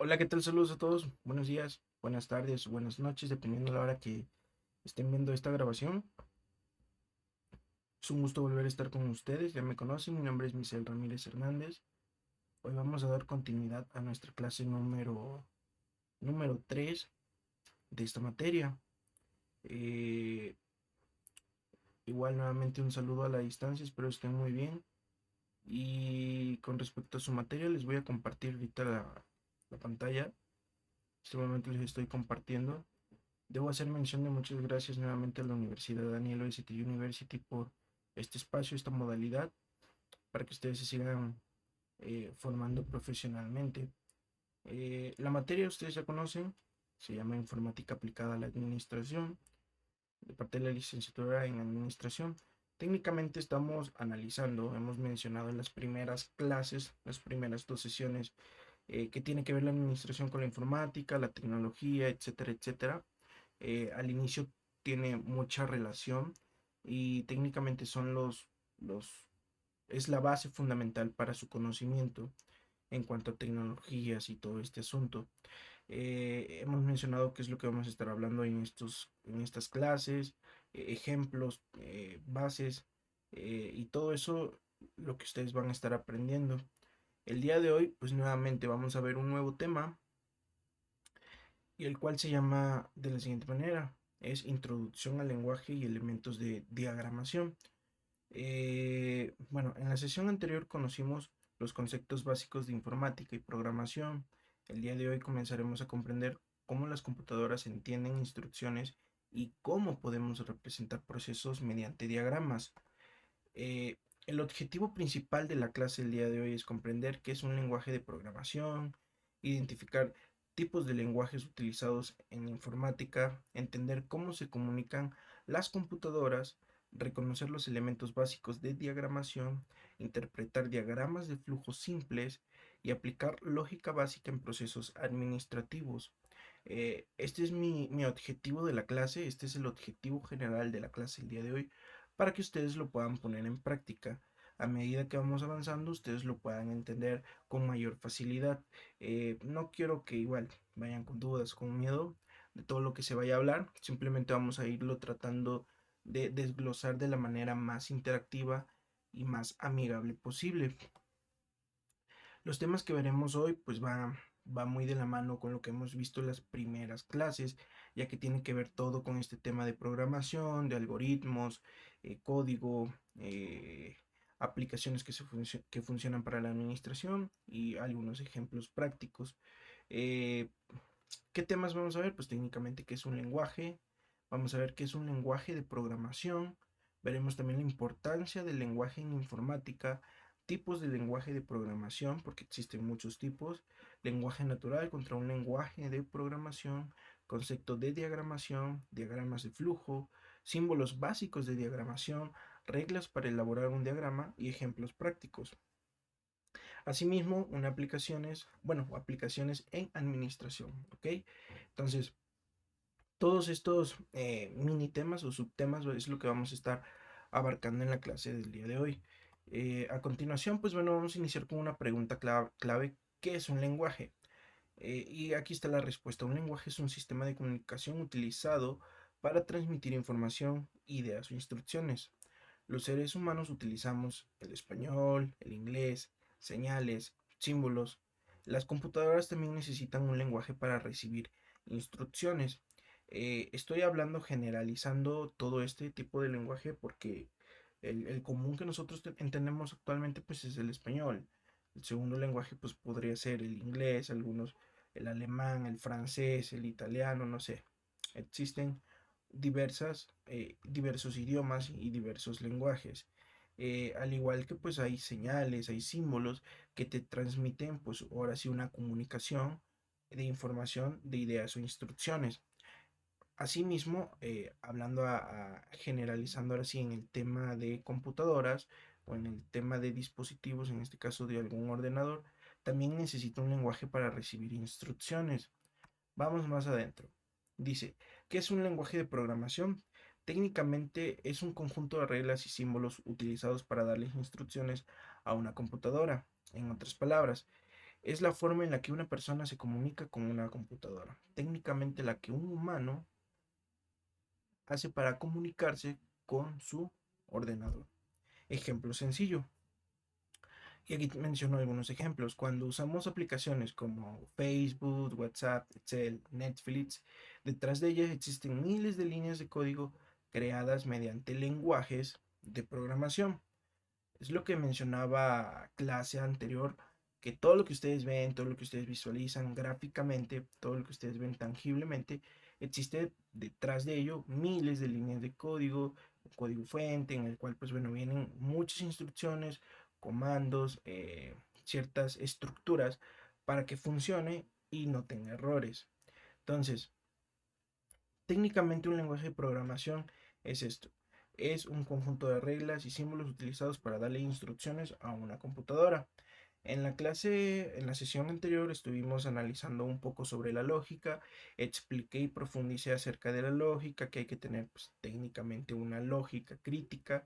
Hola, ¿qué tal? Saludos a todos. Buenos días, buenas tardes, buenas noches, dependiendo de la hora que estén viendo esta grabación. Es un gusto volver a estar con ustedes. Ya me conocen, mi nombre es Misael Ramírez Hernández. Hoy vamos a dar continuidad a nuestra clase número 3 de esta materia. Eh, Igual nuevamente un saludo a la distancia, espero estén muy bien. Y con respecto a su materia, les voy a compartir ahorita la pantalla. En este momento les estoy compartiendo. Debo hacer mención de muchas gracias nuevamente a la Universidad Daniel OST University por este espacio, esta modalidad, para que ustedes se sigan formando profesionalmente. La materia ustedes ya conocen, se llama Informática aplicada a la Administración, de parte de la licenciatura en Administración. Técnicamente estamos analizando, hemos mencionado en las primeras clases, las primeras dos sesiones, que tiene que ver la administración con la informática, la tecnología, etcétera, etcétera. Al inicio tiene mucha relación y técnicamente son los, es la base fundamental para su conocimiento en cuanto a tecnologías y todo este asunto. Hemos mencionado qué es lo que vamos a estar hablando en estas clases, ejemplos, bases, y todo eso, lo que ustedes van a estar aprendiendo. El día de hoy, pues nuevamente vamos a ver un nuevo tema y el cual se llama de la siguiente manera. Es Introducción al lenguaje y elementos de diagramación. Bueno, en la sesión anterior conocimos los conceptos básicos de informática y programación. El día de hoy comenzaremos a comprender cómo las computadoras entienden instrucciones y cómo podemos representar procesos mediante diagramas. Eh, el objetivo principal de la clase el día de hoy es comprender qué es un lenguaje de programación, identificar tipos de lenguajes utilizados en informática, entender cómo se comunican las computadoras, reconocer los elementos básicos de diagramación, interpretar diagramas de flujos simples y aplicar lógica básica en procesos administrativos. Este es mi objetivo de la clase, este es el objetivo general de la clase el día de hoy, para que ustedes lo puedan poner en práctica. A medida que vamos avanzando, ustedes lo puedan entender con mayor facilidad. No quiero que igual vayan con dudas, con miedo de todo lo que se vaya a hablar. Simplemente vamos a irlo tratando de desglosar de la manera más interactiva y más amigable posible. Los temas que veremos hoy pues va muy de la mano con lo que hemos visto en las primeras clases, ya que tiene que ver todo con este tema de programación, de algoritmos, código, aplicaciones que funcionan para la administración y algunos ejemplos prácticos. Eh, ¿Qué temas vamos a ver? Pues técnicamente qué es un lenguaje, vamos a ver qué es un lenguaje de programación, veremos también la importancia del lenguaje en informática, tipos de lenguaje de programación, porque existen muchos tipos, lenguaje natural contra un lenguaje de programación, concepto de diagramación, diagramas de flujo, símbolos básicos de diagramación, reglas para elaborar un diagrama y ejemplos prácticos. Asimismo, aplicaciones en administración, ¿ok? Entonces, todos estos mini temas o subtemas es lo que vamos a estar abarcando en la clase del día de hoy. A continuación, pues bueno, vamos a iniciar con una pregunta clave. ¿Qué es un lenguaje? Y aquí está la respuesta. Un lenguaje es un sistema de comunicación utilizado para transmitir información, ideas o instrucciones. Los seres humanos utilizamos el español, el inglés, señales, símbolos. Las computadoras también necesitan un lenguaje para recibir instrucciones. Estoy hablando generalizando todo este tipo de lenguaje porque el común que nosotros entendemos actualmente pues es el español. El segundo lenguaje pues podría ser el inglés, algunos el alemán, el francés, el italiano, no sé. Existen diversos idiomas y diversos lenguajes. Al igual que pues hay señales, hay símbolos que te transmiten pues ahora sí una comunicación de información, de ideas o instrucciones. Asimismo, generalizando ahora sí en el tema de computadoras o en el tema de dispositivos, en este caso de algún ordenador, también necesita un lenguaje para recibir instrucciones. Vamos más adentro. Dice, ¿qué es un lenguaje de programación? Técnicamente es un conjunto de reglas y símbolos utilizados para darles instrucciones a una computadora. En otras palabras, Es la forma en la que una persona se comunica con una computadora. Técnicamente la que un humano hace para comunicarse con su ordenador. Ejemplo sencillo. Y aquí menciono algunos ejemplos. Cuando usamos aplicaciones como Facebook, WhatsApp, Excel, Netflix, detrás de ellas existen miles de líneas de código creadas mediante lenguajes de programación. Es lo que mencionaba clase anterior, que todo lo que ustedes ven, todo lo que ustedes visualizan gráficamente, todo lo que ustedes ven tangiblemente, existe detrás de ello miles de líneas de código, código fuente, en el cual pues bueno, vienen muchas instrucciones, comandos, ciertas estructuras para que funcione y no tenga errores. Entonces, técnicamente un lenguaje de programación es esto. Es un conjunto de reglas y símbolos utilizados para darle instrucciones a una computadora. En la clase, en la sesión anterior estuvimos analizando un poco sobre la lógica, expliqué y profundicé acerca de la lógica, que hay que tener pues, técnicamente una lógica crítica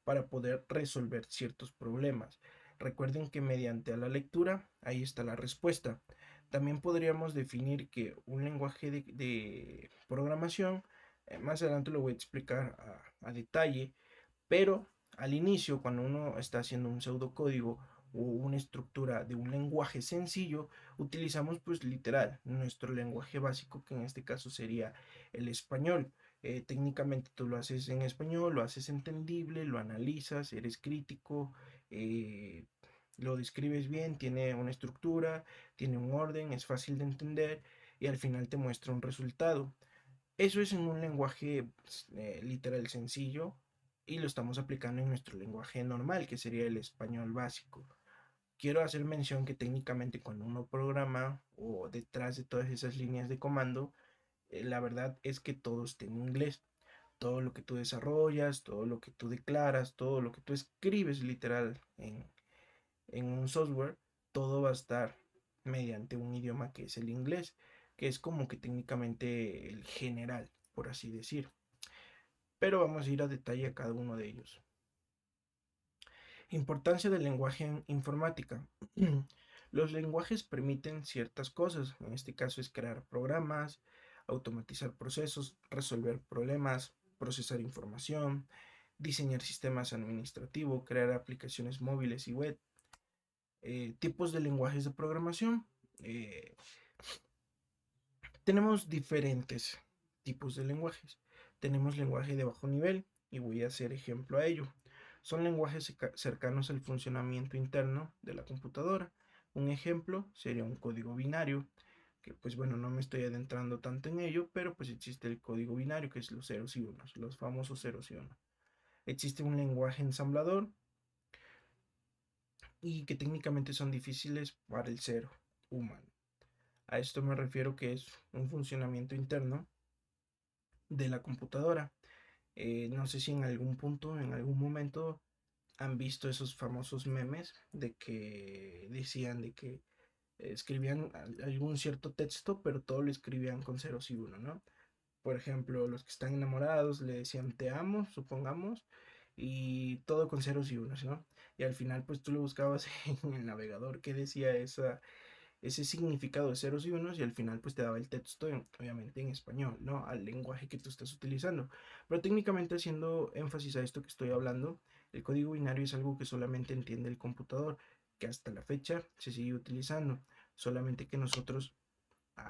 para poder resolver ciertos problemas. Recuerden que mediante la lectura, ahí está la respuesta. También podríamos definir que un lenguaje de programación, más adelante lo voy a explicar a detalle, pero al inicio, cuando uno está haciendo un pseudocódigo o una estructura de un lenguaje sencillo, utilizamos pues literal nuestro lenguaje básico, que en este caso sería el español. Técnicamente tú lo haces en español, lo haces entendible, lo analizas, eres crítico, eh, lo describes bien, tiene una estructura, tiene un orden, es fácil de entender y al final te muestra un resultado. Eso es en un lenguaje pues, literal sencillo y lo estamos aplicando en nuestro lenguaje normal, que sería el español básico. Quiero hacer mención que técnicamente cuando uno programa o detrás de todas esas líneas de comando, la verdad es que todo está en inglés. Todo lo que tú desarrollas, todo lo que tú declaras, todo lo que tú escribes literal en un software, todo va a estar mediante un idioma que es el inglés, que es como que técnicamente el general, por así decir. Pero vamos a ir a detalle a cada uno de ellos. Importancia del lenguaje en informática. Los lenguajes permiten ciertas cosas, en este caso es crear programas, automatizar procesos, resolver problemas, procesar información, diseñar sistemas administrativos, crear aplicaciones móviles y web. Tipos de lenguajes de programación. Eh, Tenemos diferentes tipos de lenguajes. Tenemos lenguaje de bajo nivel y voy a hacer ejemplo a ello. Son lenguajes cercanos al funcionamiento interno de la computadora. Un ejemplo sería un código binario, que pues bueno, no me estoy adentrando tanto en ello, pero pues existe el código binario, que es los ceros y unos, los famosos ceros y unos. Existe un lenguaje ensamblador y que técnicamente son difíciles para el ser humano. A esto me refiero que es un funcionamiento interno de la computadora. No sé si en algún punto, en algún momento, han visto esos famosos memes de que decían de que escribían algún cierto texto, pero todo lo escribían con ceros y uno, ¿no? Por ejemplo, los que están enamorados le decían te amo, supongamos, y todo con ceros y unos, ¿no? Y al final, pues tú lo buscabas en el navegador que decía ese significado de ceros y unos y al final pues te daba el texto obviamente en español, ¿no? Al lenguaje que tú estás utilizando. Pero técnicamente haciendo énfasis a esto que estoy hablando, el código binario es algo que solamente entiende el computador, que hasta la fecha se sigue utilizando, solamente que nosotros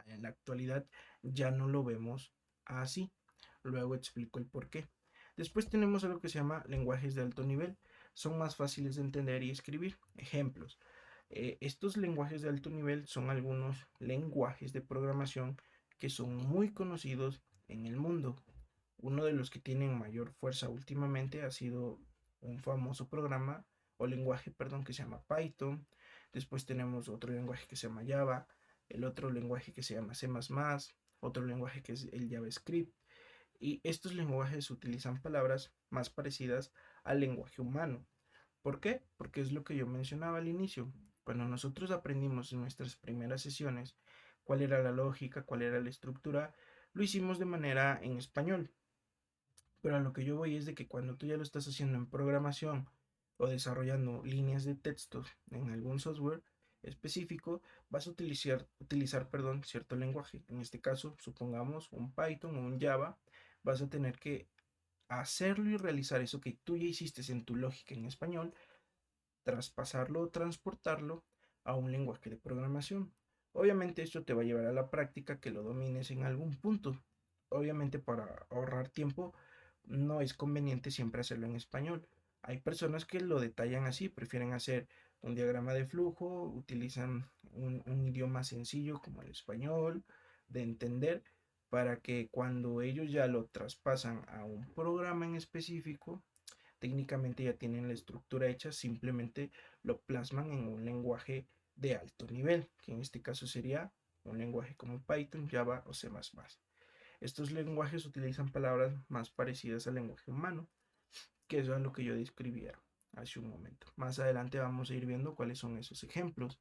en la actualidad ya no lo vemos así. Luego explico el por qué. Después tenemos algo que se llama lenguajes de alto nivel. Son más fáciles de entender y escribir. Ejemplos. Estos lenguajes de alto nivel son algunos lenguajes de programación que son muy conocidos en el mundo. Uno de los que tienen mayor fuerza últimamente ha sido un famoso programa o lenguaje, perdón, que se llama Python. Después tenemos otro lenguaje que se llama Java, el otro lenguaje que se llama C++, otro lenguaje que es el JavaScript. Y estos lenguajes utilizan palabras más parecidas al lenguaje humano. ¿Por qué? Porque es lo que yo mencionaba al inicio. Cuando nosotros aprendimos en nuestras primeras sesiones cuál era la lógica, cuál era la estructura, lo hicimos de manera en español. Pero a lo que yo voy es de que cuando tú ya lo estás haciendo en programación o desarrollando líneas de textos en algún software, específico, vas a utilizar cierto lenguaje. En este caso, supongamos un Python o un Java, vas a tener que hacerlo y realizar eso que tú ya hiciste en tu lógica en español, traspasarlo o transportarlo a un lenguaje de programación. Obviamente esto te va a llevar a la práctica que lo domines en algún punto. Obviamente para ahorrar tiempo no es conveniente siempre hacerlo en español. Hay personas que lo detallan así, prefieren hacer un diagrama de flujo, utilizan un idioma sencillo como el español, de entender, para que cuando ellos ya lo traspasan a un programa en específico, técnicamente ya tienen la estructura hecha, simplemente lo plasman en un lenguaje de alto nivel, que en este caso sería un lenguaje como Python, Java o C++. Estos lenguajes utilizan palabras más parecidas al lenguaje humano, que eso es lo que yo describía hace un momento. Más adelante vamos a ir viendo cuáles son esos ejemplos.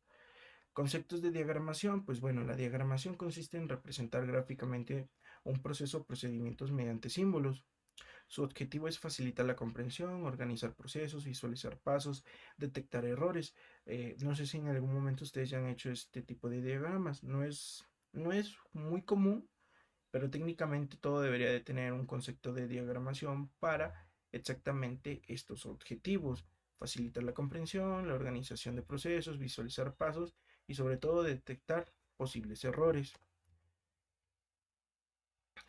Conceptos de diagramación, pues bueno, la diagramación consiste en representar gráficamente un proceso o procedimientos mediante símbolos. Su objetivo es facilitar la comprensión, organizar procesos, visualizar pasos, detectar errores. No sé si en algún momento ustedes ya han hecho este tipo de diagramas. No es muy común, pero técnicamente todo debería de tener un concepto de diagramación para exactamente estos objetivos. Facilitar la comprensión, la organización de procesos, visualizar pasos y sobre todo detectar posibles errores.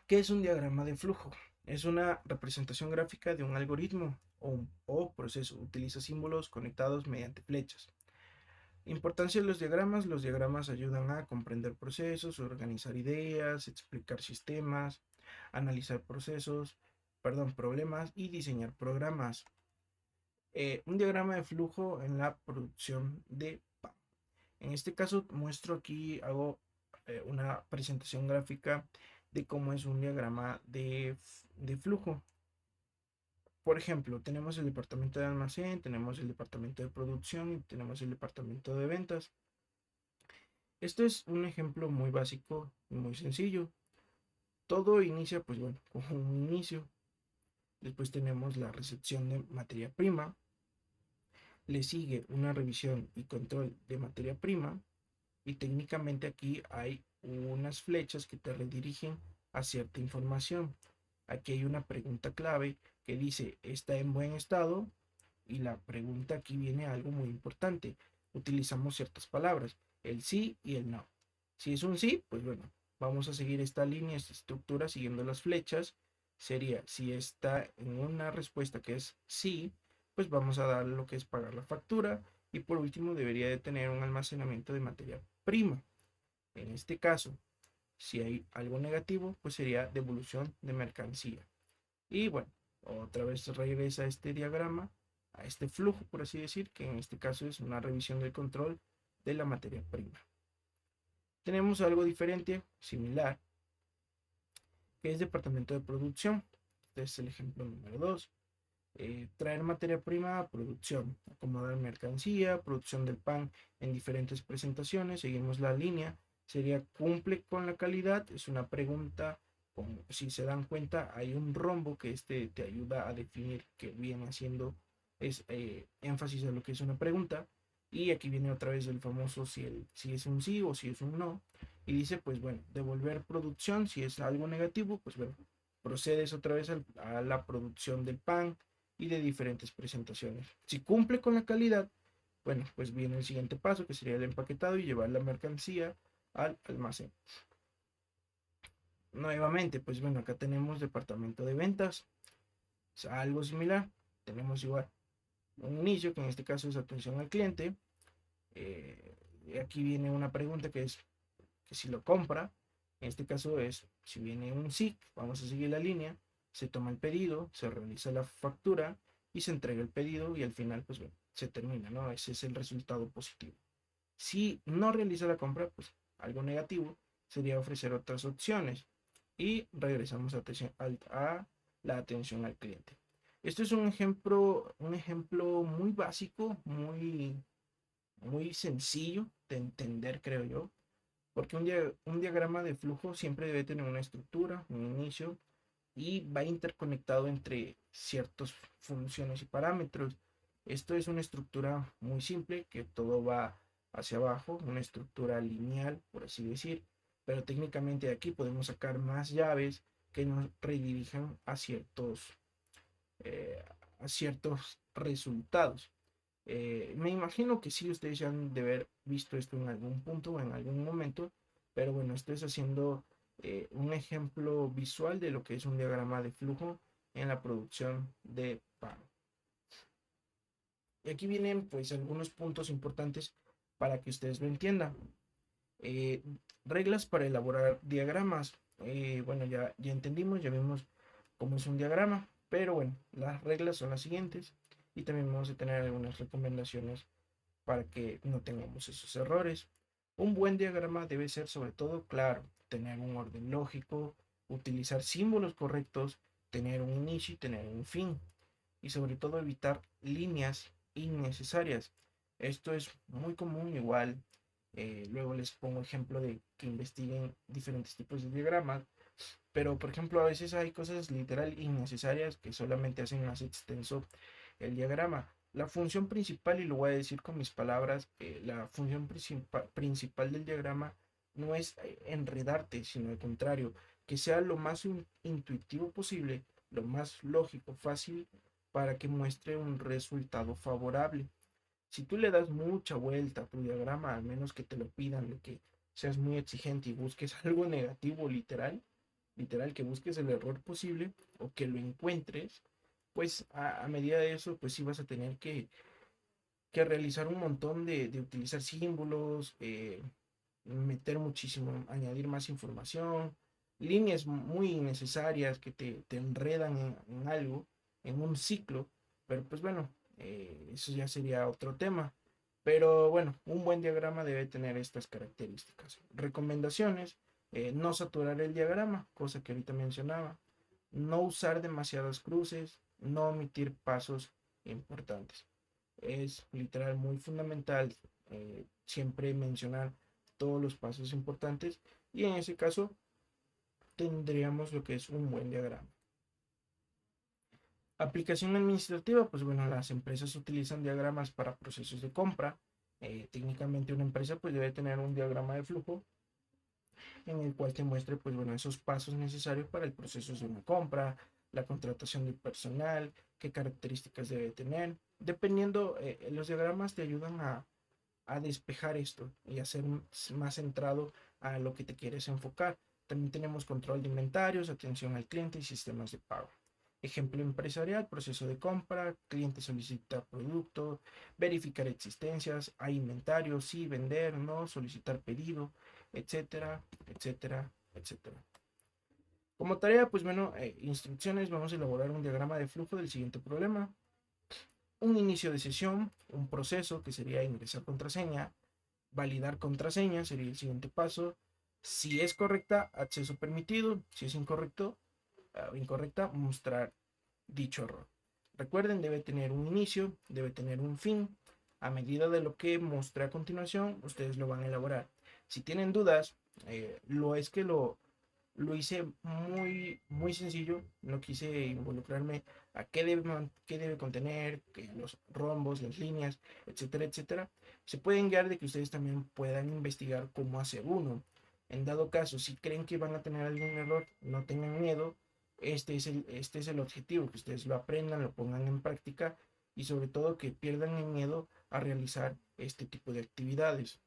¿Qué es un diagrama de flujo? Es una representación gráfica de un algoritmo o proceso. Utiliza símbolos conectados mediante flechas. Importancia de los diagramas. Los diagramas ayudan a comprender procesos, organizar ideas, explicar sistemas, analizar problemas y diseñar programas. Un diagrama de flujo en la producción de pan. En este caso muestro aquí, hago una presentación gráfica de cómo es un diagrama de flujo. Por ejemplo, tenemos el departamento de almacén, tenemos el departamento de producción y tenemos el departamento de ventas. Esto es un ejemplo muy básico y muy sencillo. Todo inicia, pues bueno, con un inicio. Después tenemos la recepción de materia prima. Le sigue una revisión y control de materia prima. Y técnicamente aquí hay unas flechas que te redirigen a cierta información. Aquí hay una pregunta clave que dice, ¿está en buen estado? Y la pregunta aquí viene algo muy importante. Utilizamos ciertas palabras, el sí y el no. Si es un sí, pues bueno, vamos a seguir esta línea, esta estructura siguiendo las flechas. Sería, si está en una respuesta que es sí, pues vamos a dar lo que es pagar la factura. Y por último, debería de tener un almacenamiento de materia prima. En este caso, si hay algo negativo, pues sería devolución de mercancía. Y bueno, otra vez regresa a este diagrama, a este flujo, por así decir, que en este caso es una revisión del control de la materia prima. Tenemos algo diferente, similar, que es departamento de producción. Este es el ejemplo número 2. Traer materia prima a producción, acomodar mercancía, producción del pan en diferentes presentaciones. Seguimos la línea. Sería cumple con la calidad. Es una pregunta. Si se dan cuenta, hay un rombo que te ayuda a definir que viene haciendo énfasis a lo que es una pregunta. Y aquí viene otra vez el famoso si es un sí o si es un no. Y dice, pues bueno, devolver producción. Si es algo negativo, pues bueno, procedes otra vez a la producción del pan y de diferentes presentaciones. Si cumple con la calidad, bueno, pues viene el siguiente paso, que sería el empaquetado y llevar la mercancía al almacén. Nuevamente, pues bueno, acá tenemos departamento de ventas, o sea, algo similar. Tenemos igual un inicio, que en este caso es atención al cliente. Aquí viene una pregunta que es que si lo compra. En este caso es, si viene un sí, vamos a seguir la línea, se toma el pedido, se realiza la factura y se entrega el pedido y al final, pues bueno, se termina, ¿no? Ese es el resultado positivo. Si no realiza la compra, pues algo negativo sería ofrecer otras opciones y regresamos a la atención al cliente. Esto es un ejemplo muy básico, muy sencillo de entender, creo yo, porque un diagrama de flujo siempre debe tener una estructura, un inicio y va interconectado entre ciertas funciones y parámetros. Esto es una estructura muy simple que todo va hacia abajo, una estructura lineal, por así decir, pero técnicamente de aquí podemos sacar más llaves que nos redirijan eh, a ciertos resultados. Me imagino que sí, ustedes ya han de haber visto esto en algún punto o en algún momento, pero bueno, esto es haciendo un ejemplo visual de lo que es un diagrama de flujo en la producción de pan. Y aquí vienen pues algunos puntos importantes para que ustedes lo entiendan. Eh, Reglas para elaborar diagramas. Bueno, ya entendimos, ya vimos cómo es un diagrama, pero bueno, las reglas son las siguientes y también vamos a tener algunas recomendaciones para que no tengamos esos errores. Un buen diagrama debe ser sobre todo claro, tener un orden lógico, utilizar símbolos correctos, tener un inicio y tener un fin, y sobre todo evitar líneas innecesarias. Esto es muy común igual. Luego les pongo ejemplo de que investiguen diferentes tipos de diagramas, pero por ejemplo a veces hay cosas literal innecesarias que solamente hacen más extenso el diagrama. La función principal, y lo voy a decir con mis palabras, la función principal del diagrama no es enredarte, sino al contrario, que sea lo más intuitivo posible, lo más lógico, fácil, para que muestre un resultado favorable. Si tú le das mucha vuelta a tu diagrama, al menos que te lo pidan, de que seas muy exigente y busques algo negativo literal que busques el error posible o que lo encuentres, pues a medida de eso, pues sí vas a tener que realizar un montón de utilizar símbolos, meter muchísimo, añadir más información, líneas muy innecesarias que te enredan en algo, en un ciclo, pero pues bueno, eso ya sería otro tema. Pero bueno, un buen diagrama debe tener estas características. Recomendaciones: no saturar el diagrama, cosa que ahorita mencionaba, no usar demasiadas cruces, no omitir pasos importantes. Es literal muy fundamental siempre mencionar todos los pasos importantes y en ese caso tendríamos lo que es un buen diagrama. Aplicación administrativa, pues bueno, las empresas utilizan diagramas para procesos de compra. Técnicamente una empresa pues debe tener un diagrama de flujo en el cual te muestre pues bueno esos pasos necesarios para el proceso de una compra, la contratación del personal, qué características debe tener. Dependiendo, los diagramas te ayudan a despejar esto y a ser más centrado a lo que te quieres enfocar. También tenemos control de inventarios, atención al cliente y sistemas de pago. Ejemplo empresarial: proceso de compra, cliente solicita producto, verificar existencias, hay inventario, sí, vender, no, solicitar pedido, etcétera, etcétera, etcétera. Como tarea, pues bueno, instrucciones: vamos a elaborar un diagrama de flujo del siguiente problema. Un inicio de sesión, un proceso que sería ingresar contraseña, validar contraseña sería el siguiente paso. Si es correcta, acceso permitido; si es incorrecta, mostrar dicho error. Recuerden, debe tener un inicio, debe tener un fin. A medida de lo que mostré a continuación, ustedes lo van a elaborar. Si tienen dudas, lo es que lo hice muy sencillo. No quise involucrarme a qué debe contener, que los rombos, las líneas, etcétera, etcétera. Se pueden guiar de que ustedes también puedan investigar cómo hacer uno. En dado caso, si creen que van a tener algún error, no tengan miedo. Este es el objetivo, que ustedes lo aprendan, lo pongan en práctica y sobre todo que pierdan el miedo a realizar este tipo de actividades.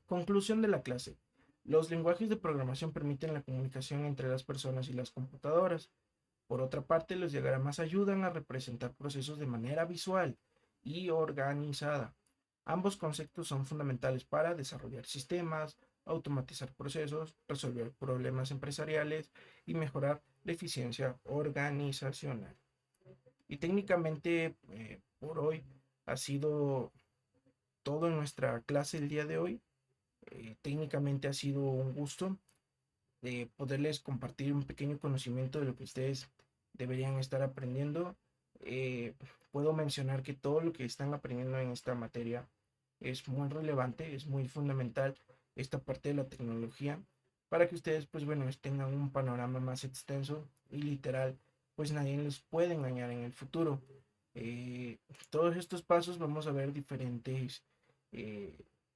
Conclusión de la clase: los lenguajes de programación permiten la comunicación entre las personas y las computadoras. Por otra parte, los diagramas ayudan a representar procesos de manera visual y organizada. Ambos conceptos son fundamentales para desarrollar sistemas, automatizar procesos, resolver problemas empresariales y mejorar la eficiencia organizacional. Y técnicamente, por hoy ha sido todo en nuestra clase el día de hoy. Técnicamente ha sido un gusto poderles compartir un pequeño conocimiento de lo que ustedes deberían estar aprendiendo. Eh, Puedo mencionar que todo lo que están aprendiendo en esta materia es muy relevante, es muy fundamental esta parte de la tecnología para que ustedes pues bueno tengan un panorama más extenso y literal pues nadie les puede engañar en el futuro. Eh, Todos estos pasos vamos a ver diferentes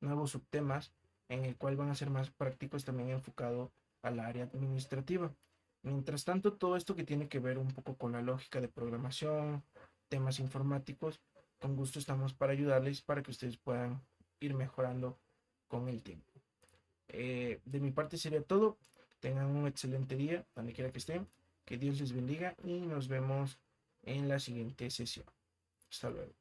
nuevos subtemas en el cual van a ser más prácticos, también enfocado al área administrativa. Mientras tanto, todo esto que tiene que ver un poco con la lógica de programación, temas informáticos, con gusto estamos para ayudarles para que ustedes puedan ir mejorando con el tiempo. De mi parte sería todo. Tengan un excelente día, donde quiera que estén. Que Dios les bendiga y nos vemos en la siguiente sesión. Hasta luego.